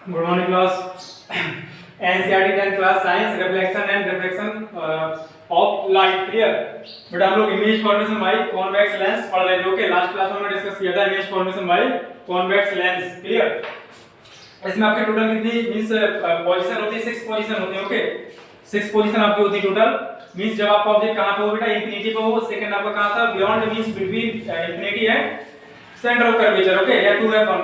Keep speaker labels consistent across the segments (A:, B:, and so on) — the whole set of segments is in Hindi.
A: Good morning class. NCERT 10th class science reflection and refraction of light. Clear बेटा, हम लोग image formation by convex lens पढ़ रहे थे। ओके, लास्ट क्लास में हमने डिस्कस किया था image formation by convex lens. Clear, इसमें आपके टोटल कितनी मींस पोजीशन होती है? 6 पोजीशन होती है। ओके, 6 पोजीशन आपकी होती है टोटल। मींस जब आपका ऑब्जेक्ट कहां पे हो बेटा? इंफिनिटी पे हो। सेकंड आपका कहां था? Beyond means between infinity and centre of curvature. Okay, या 2f1।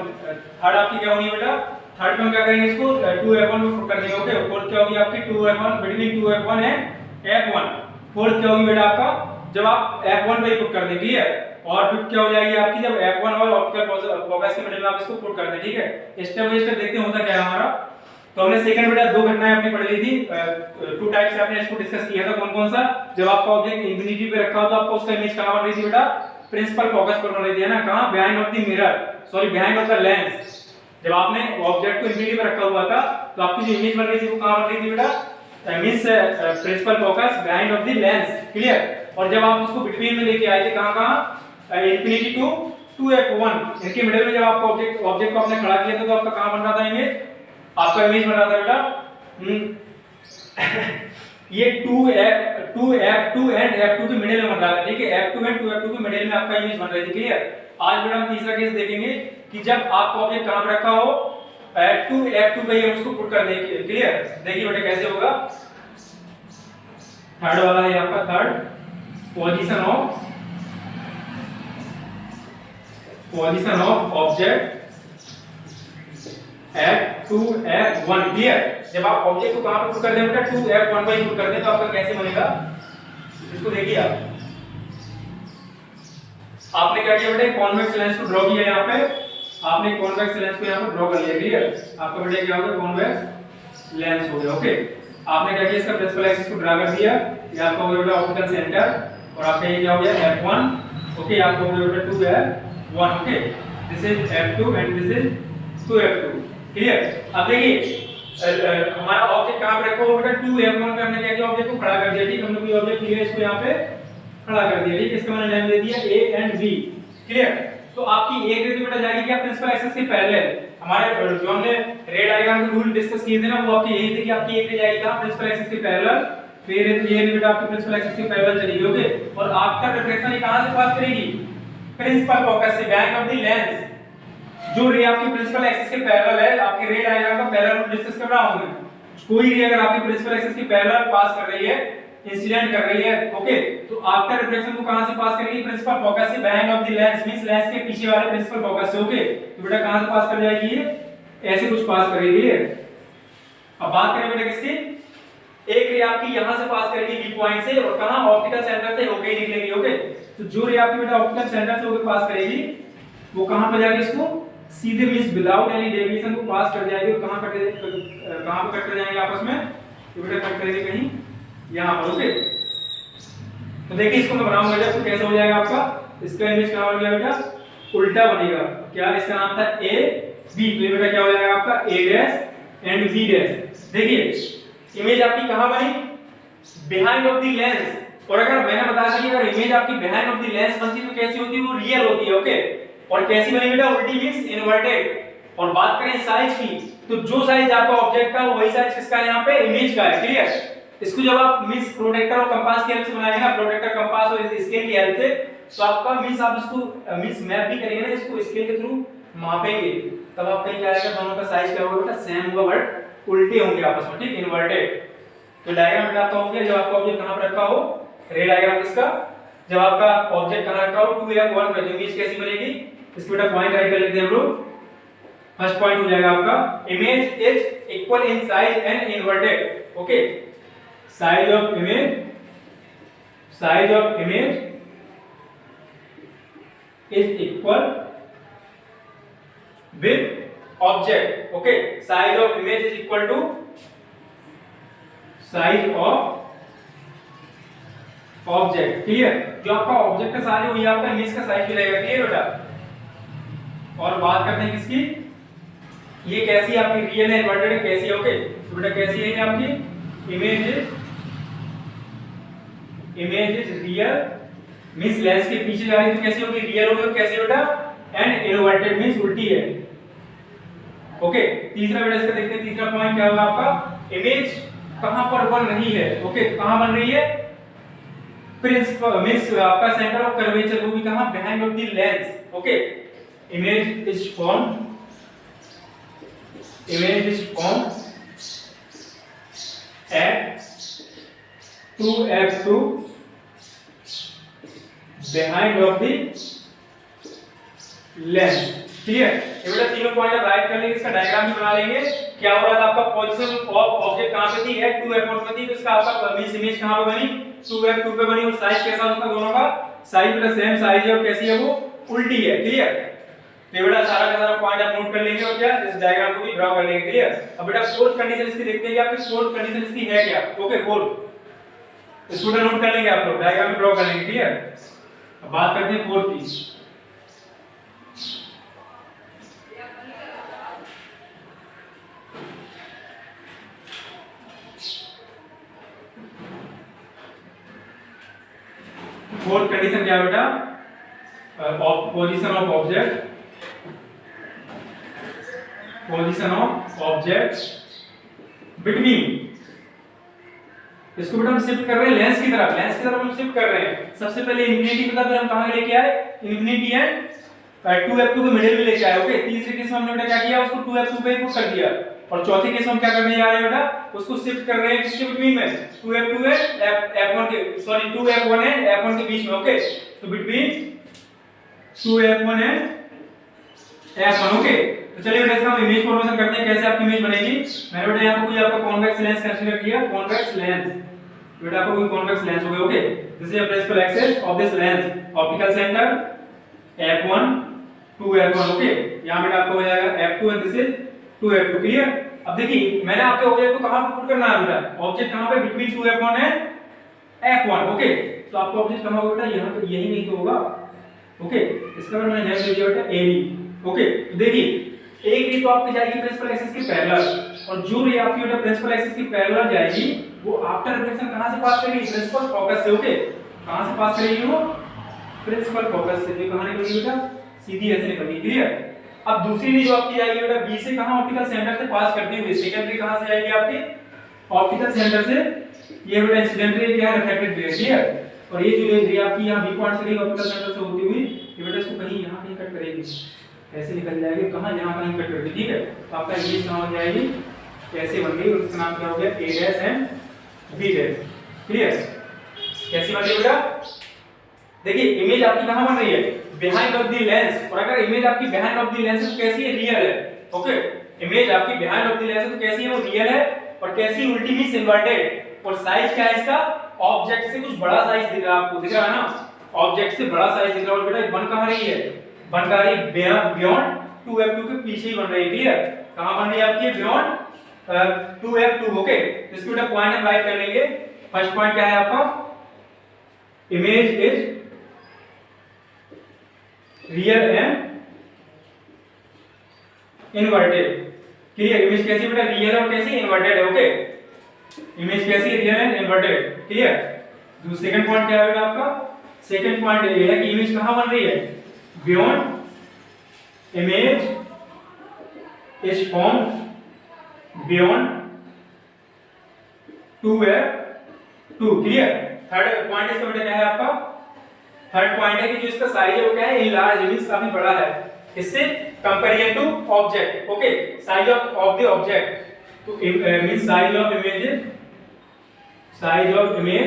A: थर्ड आपकी क्या होनी है बेटा? थर्ड में हम क्या करेंगे? इसको 2f1 में पुट कर देंगे। ओके, फोर्थ क्या होगी आपकी? 2f1 between 2f1 and f1। Fourth क्या होगी बेटा आपका? जब आप f1 पे पुट कर देंगे। क्लियर, और फिर क्या हो जाएगी आपकी? जब f1 और ऑप्टिकल फोकस के मिडिल में आप इसको पुट कर दें। ठीक है, स्टेप बाय स्टेप देखते हैं होता क्या है हमारा। तो हमने सेकंड बेटा दो घटनाएं अपनी पढ़ ली थी। टू टाइप्स से आपने इसको डिस्कस किया था। कौन कौन सा? जब आपका ऑब्जेक्ट इंफिनिटी पे रखा हो तो आपको उसका इमेज कहां बन रही थी बेटा? प्रिंसिपल फोकस पर बन रही थी, है ना? कहां? Behind of the mirror, sorry behind of the lens. जब आपने ऑब्जेक्ट को इंफिनिटी पे रखा हुआ था तो आपकी जो इमेज बन रही थी वो कहां बन रही थी बेटा? Means principal focus behind of the lens. Clear, और जब आप उसको बिटवीन में लेके आए थे कहां कहां? इंफिनिटी टू 2f1, इनके मिडिल में जब आपको ऑब्जेक्ट को आपने खड़ा किया था तो आपका कहां बन रहा था इमेज? आपका इमेज बन रहा था बेटा ये 2f2 एंड f2 के मिडिल में बन रहा था। ठीक है, f2 एंड 2f2 के मिडिल में आपका इमेज बन रही थी। क्लियर, आज बेटा हम तीसरा केस देखेंगे कि जब आपका ऑब्जेक्ट कहां पे रखा हो? f2 पे हम उसको पुट कर देंगे। क्लियर, देखिए बेटा कैसे होगा। थर्ड वाला है आपका third position of object f2 f1। Clear, जब आप ऑब्जेक्ट को कहां पे पुट कर दें बेटा? 2f1 पे पुट कर दें तो आपका कैसे बनेगा? इसको देखिए आपने क्या किया बेटा? कॉन्वेक्स लेंस को ड्रॉ किया। यहाँ पे आपने कॉन्वेक्स लेंस को यहाँ पे ड्रॉ कर लिया। क्लियर, आपका बेटा क्या हो गया? कॉन्वेक्स लेंस हो गया। ओके, आपने क्या किया? इसका प्रिंसिपल एक्सिस को ड्रा कर दिया। ये आपका हो गया बेटा ऑप्टिकल सेंटर, और आपका ये क्या हो गया? f1। ओके, आपका हो गया बेटा 2f1। Okay, this is f2 and this is 2f2। Clear, अब देखिए हमारा ऑब्जेक्ट कहां पे रखा हुआ बेटा? 2f1 पे हमने क्या किया? ऑब्जेक्ट को खड़ा कर दिया। ठीक, हमने कोई ऑब्जेक्ट लिया, इसको यहाँ पे खड़ा कर दिया। ठीक, इसका मैंने नाम दे दिया a एंड b। क्लियर, तो आपकी एक रेडी बेटा जाएगी क्या? प्रिंसिपल एक्सिस के पैरेलल। हमारे जो हमने रेड डायग्राम के रूल डिस्कस किए थे ना, वो आपकी यही थे कि आपकी एक रे जाएगी कहां? प्रिंसिपल एक्सिस के पैरेलल। फिर ये बेटा आपकी प्रिंसिपल एक्सिस के पैरेलल चलेगी। ओके, और आफ्टर रिफ्लेक्शन ये कहां से पास करेगी? प्रिंसिपल फोकस से, बिहाइंड ऑफ द लेंस। जो रे आपकी प्रिंसिपल एक्सिस के पैरेलल है, आपकी रे डायग्राम का पैरेलल डिस्कस कर रहा हूं मैं। कोई रे अगर आपकी प्रिंसिपल एक्सिस के पैरेलल पास कर रही है, इंसिडेंट कर रही है, ओके, तो आफ्टर रिफ्लेक्शन को कहां से पास करेगी? प्रिंसिपल फोकस से, behind of the lens means lens के पीछे वाले प्रिंसिपल फोकस से। ओके, तो बेटा कहां से पास कर जाएगी? ये ऐसे कुछ पास करेगी। अब बात करें बेटा किसकी? एक रे आपकी यहां से पास करेगी बी पॉइंट से, और कहां? ऑप्टिकल सेंटर से होके ही निकलेगी। ओके, तो जो रे आपकी बेटा ऑप्टिकल सेंटर से होके पास करेगी वो कहां पे जाएगी? इसको सीधे मींस विदाउट एनी डेविएशन को पास कर जाएगी। और कहां पे कट कर जाएंगे आपस में? तो बेटा कट करेंगे कहीं यहां पर। ओके, तो देखिए इसको मैं बनाऊंगा जब तो कैसे हो जाएगा आपका? इसका इमेज कहां बन गया बेटा? उल्टा बनेगा। क्या इसका नाम था? a b, तो ये बेटा क्या हो जाएगा आपका? a dash and b dash. देखिए इमेज आपकी कहां बनी? Behind of the lens. और अगर मैंने बताया था कि अगर इमेज आपकी बिहाइंड ऑफ द लेंस बनती तो कैसी होती है? वो रियल होती है। ओके, और कैसी बनी बेटा? उल्टी मींस इन्वर्टेड। और बात करें साइज की, तो जो साइज आपका ऑब्जेक्ट का वही साइज किसका है? यहाँ पे इमेज का है। क्लियर, इसको जब आप मींस प्रोटेक्टर और कंपास की हेल्प से बनाएंगे ना, प्रोटेक्टर, कंपास और स्केल की हेल्प से, तो आपका मींस आप इसको मींस मैप भी करेंगे ना, इसको स्केल के थ्रू मापेंगे, तब आपका क्या आएगा? दोनों का साइज क्या होगा बेटा? सेम होगा, बट उल्टे होंगे आपस में। ठीक, इन्वर्टेड। तो डायग्राम बेटा आपका हो गया जब आपका ऑब्जेक्ट कहां पर रखा हो। रे डायग्राम इसका, जब आपका ऑब्जेक्ट कहां रखा हो? 2f1 पे, तो इमेज कैसी बनेगी? इसको बेटा पॉइंट राइट कर लेते हैं हम लोग। फर्स्ट पॉइंट हो जाएगा आपका image is equal in size and inverted. Okay, size of image is equal with object. Okay, size of image is equal to size of object. Clear, जो आपका ऑब्जेक्ट का साइज है वही आपका इमेज का साइज भी रहेगा। क्लियर बेटा, और बात करते हैं किसकी? ये कैसी आपकी रियल है, इन्वर्टेड है, कैसी है? ओके, तो बेटा कैसी है आपकी? Image is real means lens के पीछे जा रही है तो कैसी होगी? रियल होगी। और कैसी बेटा? एंड इन्वर्टेड मींस उल्टी है। ओके, तीसरा बेटा इसका देखते हैं, तीसरा पॉइंट क्या होगा आपका, इमेज कहां पर बन रही है। ओके, कहां बन रही है, प्रिंसिपल मींस आपका सेंटर ऑफ कर्वेचर वो भी कहां, behind of the lens. Okay, image is formed at 2f2 behind of the lens। Clear, ये बेटा तीनों पॉइंट आप राइट कर लेंगे, इसका डायग्राम भी बना लेंगे। क्या हो रहा था आपका, पोजीशन ऑफ ऑब्जेक्ट कहां पे थी, है 2f1 पे थी, तो इसका आपका मींस इमेज कहां पे बनी, 2f2 पे बनी, और साइज कैसा होगा दोनों का, साइज बेटा सेम साइज है, और कैसी है वो, उल्टी है। क्लियर, तो बेटा सारा का सारा पॉइंट आप नोट कर लेंगे, और क्या इस डायग्राम को भी ड्रा कर लेंगे। क्लियर, अब बेटा फोर्थ कंडीशन इसकी देखते हैं कि आपकी फोर्थ कंडीशन इसकी है क्या। ओके, फोर्थ इसको नोट कर लेंगे आप लोग, डायग्राम में ड्रा कर लेंगे। क्लियर, अब बात करते हैं फोर्थ की। फोर्थ कंडीशन क्या है बेटा, पोजीशन ऑफ ऑब्जेक्ट बिटवीन, इसको बेटा हम शिफ्ट कर रहे हैं लेंस की तरफ हम शिफ्ट कर रहे हैं। सबसे पहले इन्फिनिटी की तरफ हम कहां लेके आए, इन्फिनिटी एंड 2f2 के मिडिल में लेके आए। ओके, तीसरे केस में हमने बेटा क्या किया, उसको 2f2 पे पुट कर दिया, और चौथे केस में हम क्या करने जा रहे हैं बेटा, उसको शिफ्ट कर रहे हैं किसके बिटवीन में, 2f2 एंड f1 के, सॉरी 2f1 एंड f1 के बीच में। ओके, तो between 2f1 and f1। Okay, तो चलिए बेटा इसका हम इमेज फॉर्मेशन करते हैं, कैसे आपकी इमेज बनेगी। मैंने बेटा यहां पर कोई आपका कॉन्वेक्स लेंस कंसीडर किया, कॉन्वेक्स लेंस, बेटा आपको कोई कॉन्वेक्स लेंस हो गया। Okay, this is a principal axis of this lens, optical centre f1 2f1। Okay, यहां बेटा आपको हो जाएगा f2 and this is 2f2। Clear, अब देखिए मैंने आपके ऑब्जेक्ट को कहां पे पुट करना है बेटा, ऑब्जेक्ट कहां पे, between 2f1 and f1। Okay, तो आपका ऑब्जेक्ट कहां होगा बेटा, यहां पे, यही नहीं तो होगा। ओके, इसका मैंने नेम दे दिया बेटा AB। ओके, तो देखिए एक रे तो आपकी जाएगी प्रिंसिपल एक्सिस के पैरेलल, और जो रे आपकी बेटा प्रिंसिपल एक्सिस के पैरेलल जाएगी वो आफ्टर रिफ्लेक्शन कहां से पास करेगी, प्रिंसिपल फोकस से। ओके, कहां से पास करेगी वो, प्रिंसिपल फोकस से। कहां निकलेगी बेटा, सीधी ऐसे निकलेगी। क्लियर, अब दूसरी रे जो आपकी जाएगी बेटा बी से कहां, ऑप्टिकल सेंटर से पास करते हुए, सेकंड रे कहां से जाएगी आपकी, ऑप्टिकल सेंटर से, ये बेटा इंसिडेंट रे क्या है, रिफ्लेक्टेड रे। क्लियर, और ये जो रे आपकी यहां बी पॉइंट से गई ऑप्टिकल सेंटर से होती हुई, ये बेटा इसको कहीं यहां कहीं कट करेगी, ऐसे निकल जाएगी, कहां, यहां कहीं कट करके। ठीक है, तो आपका इमेज कहां हो जाएगी, कैसे बन गई, और इसका नाम क्या हो गया, A dash and B dash. Clear, कैसी बन रही है बेटा, देखिए इमेज आपकी कहां बन रही है, बिहाइंड ऑफ द लेंस, और अगर इमेज आपकी बिहाइंड ऑफ द लेंस है तो कैसी है, रियल है। ओके, इमेज आपकी बिहाइंड ऑफ द लेंस है तो कैसी है, वो रियल है, और कैसी, उल्टी मींस इन्वर्टेड, और साइज क्या है इसका, ऑब्जेक्ट से कुछ बड़ा साइज दिख रहा है आपको, दिख रहा है ना, ऑब्जेक्ट से बड़ा साइज दिख रहा है, और बेटा बन कहां रही है, बन का रही बियॉन्ड 2f2 के पीछे ही बन रही है। क्लियर, कहां बन रही है आपकी, बियॉन्ड 2f2। ओके, इसको बेटा पॉइंट हम राइट कर लेंगे। फर्स्ट पॉइंट क्या है आपका, image is real and inverted. Clear, image कैसी बेटा, रियल और कैसी, इन्वर्टेड है। ओके, इमेज कैसी, रियल एंड इन्वर्टेड। क्लियर, जो सेकंड पॉइंट क्या है बेटा आपका, सेकंड पॉइंट ये है कि इमेज कहां बन रही है, beyond image is formed beyond 2f2। Clear, third point इसका बेटा क्या है आपका, थर्ड पॉइंट है कि जो इसका साइज है वो क्या है, लार्ज, इमेज काफी बड़ा है इससे comparison to object. Okay, size of the object, तो means size of image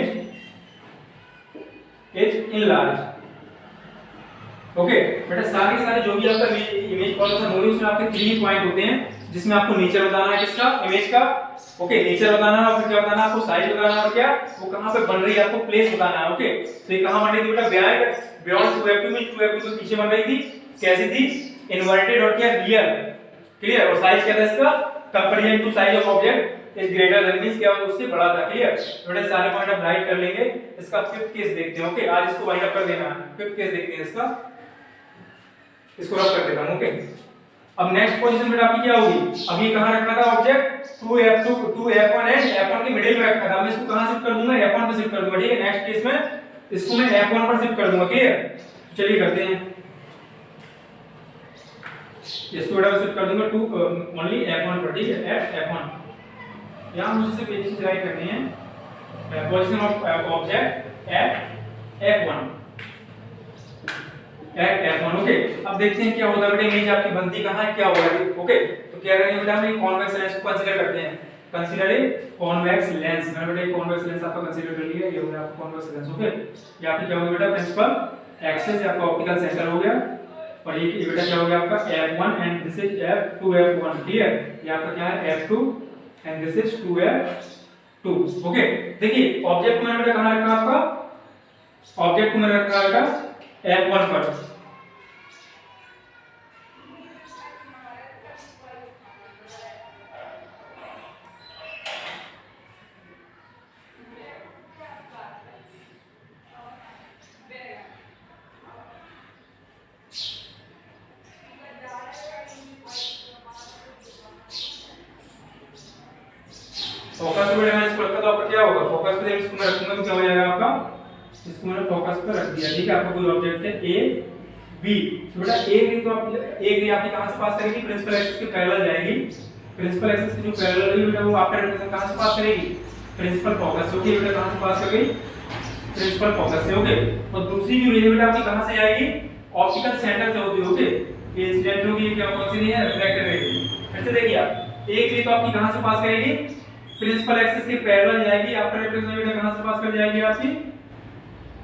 A: is enlarge. Okay, बेटा सारे जो भी आपका इमेज फॉर्मेशन हो रही है उसमें आपके 3 पॉइंट होते हैं, जिसमें आपको नेचर बताना है किसका, इमेज का। ओके, नेचर बताना है, और फिर क्या बताना है आपको, साइज बताना है, और क्या वो कहां पे बन रही है आपको प्लेस बताना है। ओके, तो ये कहां बन रही थी बेटा, बियॉन्ड 2f2 में, 2f2 के पीछे बन रही थी, कैसी थी, इन्वर्टेड और क्या, रियल। क्लियर, और साइज क्या था इसका, comparison to size of object is greater than, means क्या उससे बड़ा था। क्लियर, बेटा सारे पॉइंट आप राइट कर लेंगे। इसका फिफ्थ केस देखते हैं। ओके, आज इसको वाइंड अप कर देना है, फिफ्थ केस देखते हैं इसका, इसको रख कर देता हूं। ओके, अब नेक्स्ट पोजीशन बेटा आपकी क्या होगी, अब ये कहां रखना था ऑब्जेक्ट, 2f1 एंड f1 के मिडिल में रखा था, मैं इसको कहां शिफ्ट कर दूंगा, f1 पे शिफ्ट कर दूंगा। ठीक है, नेक्स्ट केस में इसको मैं f1 पर शिफ्ट कर दूंगा। क्लियर, चलिए करते हैं। इसको बेटा मैं सेट कर दूंगा टू ओनली f1 पर, ठीक है, एट f1। यहाँ मुझे सिर्फ एक चीज राइट करनी है, position of object at f1, at f1। Okay, अब देखते हैं क्या होगा बेटा, इमेज आपकी बनती कहाँ है, क्या होगा। ओके, तो क्या करेंगे बेटा, हम कॉन्वेक्स लेंस को कंसीडर करते हैं। कंसीडर ए कॉन्वेक्स लेंस, मैंने बेटा कॉन्वेक्स लेंस आपका कंसीडर कर लिया, ये हो गया आपका कॉन्वेक्स लेंस। ओके, ये आपकी क्या होगा बेटा, प्रिंसिपल एक्सिस या आपका ऑप्टिकल सेंटर हो गया, और ये बेटा क्या हो गया आपका f1 and this is f2 f1, clear. ये आपका क्या है f2 and this is 2f2। Okay, देखिए ऑब्जेक्ट को मैंने बेटा कहां रखा आपका, ऑब्जेक्ट को मैंने रखा बेटा f1 पर। फोकस पे मैंने इसको रखा तो आपका क्या होगा, फोकस पे इसको मैं रखूंगा तो क्या हो जाएगा आपका, इसको मैंने फोकस पे रख दिया, ठीक है। आपका कोई ऑब्जेक्ट है ए बी, तो बेटा ए रे तो आप ए रे आपकी कहां से पास करेगी, प्रिंसिपल एक्सिस के पैरेलल जाएगी। प्रिंसिपल एक्सिस के जो पैरेलल है बेटा वो आपका रिफ्लेक्शन कहां से पास करेगी, प्रिंसिपल फोकस से। ओके, बेटा कहां से पास करेगी, प्रिंसिपल फोकस से। ओके, और दूसरी जो रे बेटा आपकी कहां से आएगी, ऑप्टिकल सेंटर से होती है। ओके, ये इंसिडेंट होगी, क्या कौन सी रे है, रिफ्लेक्टेड रे। फिर से देखिए आप, एक रे तो आपकी कहां से पास करेगी, प्रिंसिपल एक्सिस के पैरेलल जाएगी, आपका रिफ्लेक्शन बेटा कहां से पास कर जाएगी आपकी,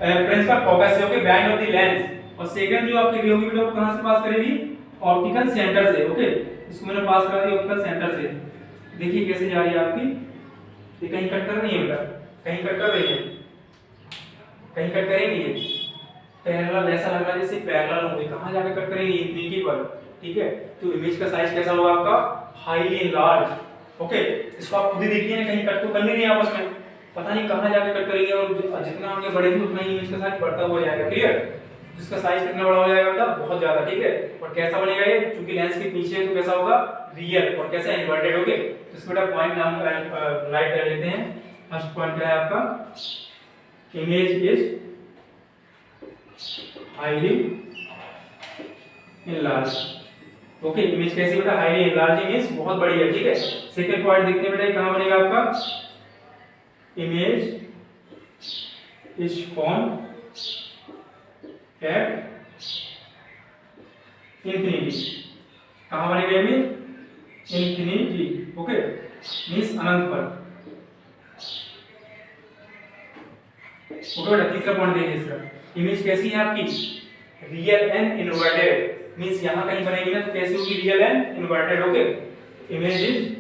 A: प्रिंसिपल फोकस से। Okay, band of the lens. और सेकंड जो आपकी रे होगी बेटा वो कहां से पास करेगी, ऑप्टिकल सेंटर से। ओके, इसको मैंने पास करा दिया ऑप्टिकल सेंटर से। देखिए कैसे जा रही है आपकी, ये कहीं कट कर रही है बेटा, कहीं कट कर रही है, कहीं कट करेंगी, ये पैरेलल ऐसा लग रहा है जैसे पैरेलल होगी, कहां जाकर कट करेंगी, इंफिनिटी पर, ठीक है। तो इमेज का साइज कैसा होगा आपका, हाईली लार्ज। ओके, इसको आप खुद ही देखिए ना, कहीं कट तो कर नहीं रही आपस में, पता नहीं कहां जाकर कट करेंगे, और जितना आगे बढ़ेंगे उतना ही इमेज का साइज बढ़ता हुआ जाएगा, क्लियर। इसका साइज कितना बड़ा हो जाएगा बेटा, बहुत ज्यादा, ठीक है। और कैसा बनेगा ये, क्योंकि लेंस के पीछे है तो कैसा होगा, रियल, और कैसा इन्वर्टेड। ओके, तो इस बेटा पॉइंट नाम राइट कर लेते हैं। फर्स्ट पॉइंट क्या है आपका, image is highly enlarge. Okay, image कैसी बेटा, हाईली इनलार्ज इमेज, बहुत बड़ी है, ठीक है। सेकंड पॉइंट देखते हैं बेटा, कहां बनेगा आपका, image is form at infinity. कहां बनेगा इमेज, इंफिनिटी। ओके, मींस अनंत पर। ओके बेटा, तीसरा पॉइंट देखिए इसका, इमेज कैसी है आपकी, रियल एंड इन्वर्टेड, मींस यहां कहीं बनेगी ना तो कैसी होगी, real and inverted. Okay, image is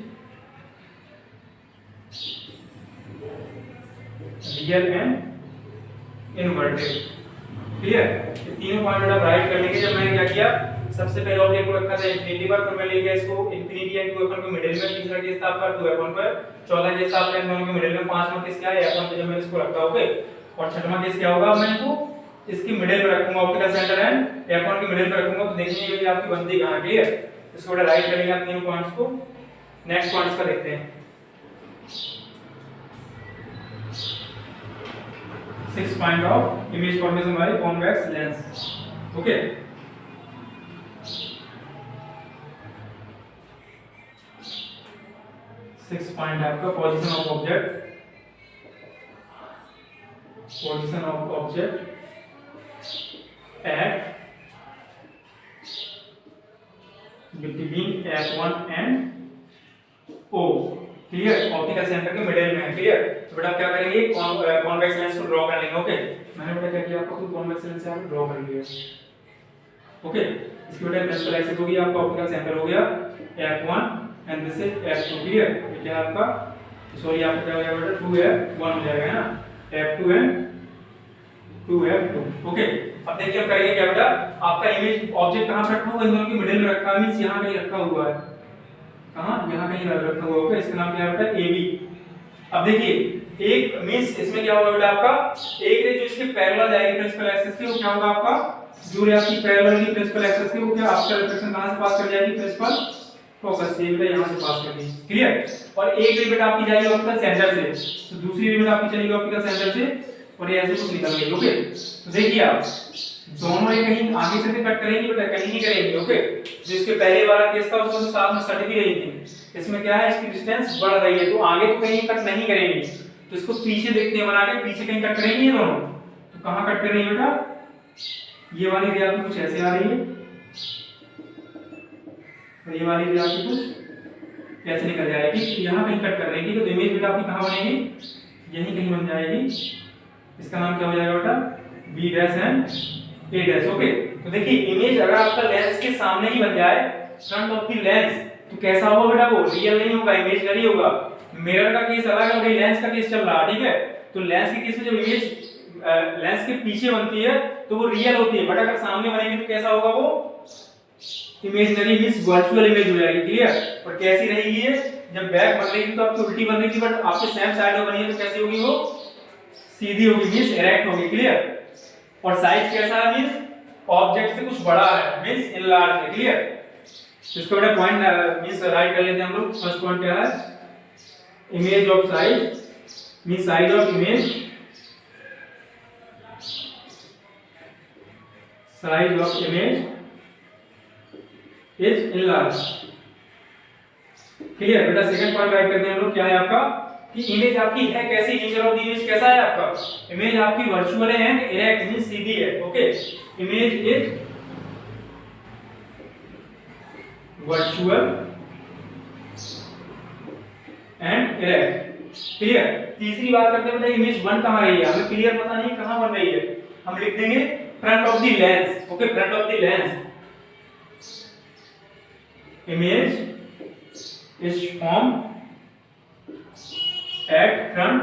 A: real and inverted, clear. ये तीनों पॉइंट आप राइट कर लेंगे। जब मैंने क्या किया, सबसे पहले ऑब्जेक्ट को रखा था इंफिनिटी पर, फिर मैं ले गया इसको इंफिनिटी एंड 2f1 को मिडिल में, तीसरा केस था आपका 2f1 पर, चौथा केस था आपका इन दोनों के मिडिल में, पांचवां केस क्या है, f1 पे जब मैंने इसको रखा। ओके, और छठवां केस क्या होगा, मैं इसको इसकी मिडिल में रखूंगा, ऑप्टिकल सेंटर एंड f1 के मिडिल में रखूंगा, तो देखिए ये आपकी बनती कहां है, क्लियर। इसको बेटा राइट करेंगे आप तीनों पॉइंट्स को। नेक्स्ट पॉइंट्स का देखते हैं। 6 point of image formation by convex lens. Okay, six point आपका position of object at between f1 and o, clear, optical centre के मिडिल में है, क्लियर। तो बेटा क्या करेंगे, कॉन्वेक्स लेंस को ड्रॉ कर लेंगे। ओके, मैंने बेटा क्या किया, आपको खुद कॉन्वेक्स लेंस से आप ड्रॉ कर लिया। ओके, इसकी बेटा प्रिंसिपल एक्सिस होगी आपका, ऑप्टिकल सेंटर हो गया f1 and this is f2, clear. ये क्या आपका, सॉरी आपका क्या हो जाएगा बेटा 2f1 हो जाएगा, है ना, f2 एंड 2f2। ओके, अब देखिए हम करेंगे क्या बेटा, आपका इमेज ऑब्जेक्ट कहां पे रखा हुआ है, इन दोनों के मिडिल में रखा है, मींस यहां कहीं रखा हुआ है, कहां, यहां कहीं रखा हुआ होगा, इसका नाम क्या है बेटा, AB। अब देखिए एक मींस इसमें क्या होगा बेटा, आपका एक रे जो इसके पैरेलल जाएगी प्रिंसिपल एक्सिस के, वो क्या होगा आपका, जो रे आपकी पैरेलल की प्रिंसिपल एक्सिस के, वो क्या आपका रिफ्लेक्शन कहां से पास कर जाएगी, प्रिंसिपल फोकस से, बेटा यहां से पास कर दी, क्लियर। और एक रे बेटा आपकी जाएगी ऑप्टिकल सेंटर से, तो दूसरी रे बेटा आपकी चलेगी ऑप्टिकल सेंटर से, और ये ऐसे कुछ निकल गई। ओके, तो देखिए आप दोनों ही कहीं आगे से भी कट करेंगे बेटा, कहीं नहीं करेंगे। ओके, जिसके पहले वाला केस था उसमें तो साथ में सट भी रही थी, इसमें क्या है इसकी डिस्टेंस बढ़ रही है, तो आगे तो कहीं कट नहीं करेंगे, तो इसको पीछे देखते हैं बना के, पीछे कहीं कट करेंगे ये दोनों, तो कहां कट करेंगे बेटा, ये वाली भी आपकी कुछ ऐसे आ रही है और ये वाली भी आपकी कुछ ऐसे निकल जाएगी, तो यहां कहीं कट कर रही है, तो इमेज बेटा आपकी कहां बनेगी, यहीं कहीं बन जाएगी। इसका नाम क्या हो जाएगा बेटा, B dash and A dash. Okay, तो देखिए इमेज अगर आपका लेंस के सामने ही बन जाए, फ्रंट ऑफ द लेंस, तो कैसा होगा बेटा, वो रियल नहीं होगा, इमेजिनरी होगा। मिरर का केस अलग है और लेंस का केस चल रहा है, ठीक है। तो लेंस के केस में जब इमेज लेंस के पीछे बनती है तो वो रियल होती है, बट अगर सामने बनेगी तो कैसा होगा, वो इमेजिनरी मींस वर्चुअल इमेज हो जाएगी। क्लियर। और कैसी रहेगी ये, जब बैक बन रही थी तो आपकी उल्टी बन रही थी, बट आपके सेम साइड में बनी है तो कैसी होगी, वो सीधी होगी, मींस इरेक्ट होगी। क्लियर। और साइज कैसा है, मींस ऑब्जेक्ट से कुछ बड़ा है, मींस इनलार्ज है। क्लियर। इसको बड़ा पॉइंट मींस राइट कर लेते हैं हम लोग। फर्स्ट पॉइंट क्या है, image of size means size of image, size of image is enlarge. Clear बेटा। सेकंड पॉइंट राइट करते हैं हम लोग, क्या है आपका, कि इमेज आपकी है कैसी, नेचर ऑफ द इमेज कैसा है आपका, इमेज आपकी वर्चुअल है एंड इरेक्ट मींस सीधी है। Okay, image is virtual and erect. Clear. तीसरी बात करते हैं बेटा, इमेज बन कहां रही है, हमें क्लियर पता नहीं कहां बन रही है, हम लिख देंगे front of the lens. Okay, front of the lens, image is formed at front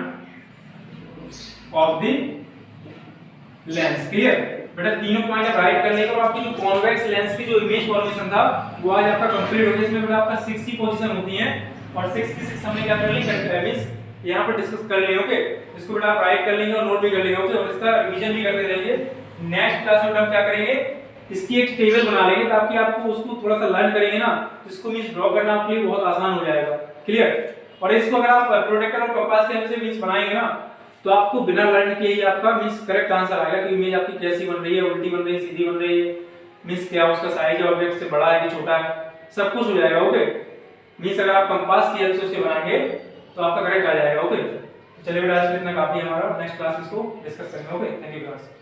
A: of the lens। Clear बेटा। तीनों पॉइंट राइट करने के बाद आपकी जो कॉन्वेक्स लेंस की जो इमेज फॉर्मेशन था वो आज आपका कंप्लीट हो गया। इसमें बेटा आपका 6 की पोजीशन होती है और 6 की 6 हमने क्या कर ली, मींस यहां पर डिस्कस कर लिए। ओके, इसको बेटा आप राइट कर लेंगे और नोट भी कर लेंगे। ओके, और इसका रिवीजन भी करते रहेंगे। नेक्स्ट क्लास में हम क्या करेंगे, इसकी एक टेबल बना लेंगे ताकि आपको उसको थोड़ा सा लर्न करेंगे ना, तो इसको मींस ड्रॉ करना आपके लिए बहुत आसान हो जाएगा। क्लियर। और इसको अगर आप प्रोटेक्टर और कंपास के हेल्प से मींस बनाएंगे ना, तो आपको बिना लर्न किए ही आपका मींस करेक्ट आंसर आएगा कि इमेज आपकी कैसी बन रही है, उल्टी बन रही है, सीधी बन रही है, मींस क्या उसका साइज ऑब्जेक्ट से बड़ा है कि छोटा है, सब कुछ हो जाएगा। ओके, मींस अगर आप कंपास की हेल्प से उसे बनाएंगे तो आपका करेक्ट आ जाएगा। ओके, चलिए बेटा आज इतना काफी है हमारा, नेक्स्ट क्लास इसको डिस्कस करेंगे। Okay, thank you class.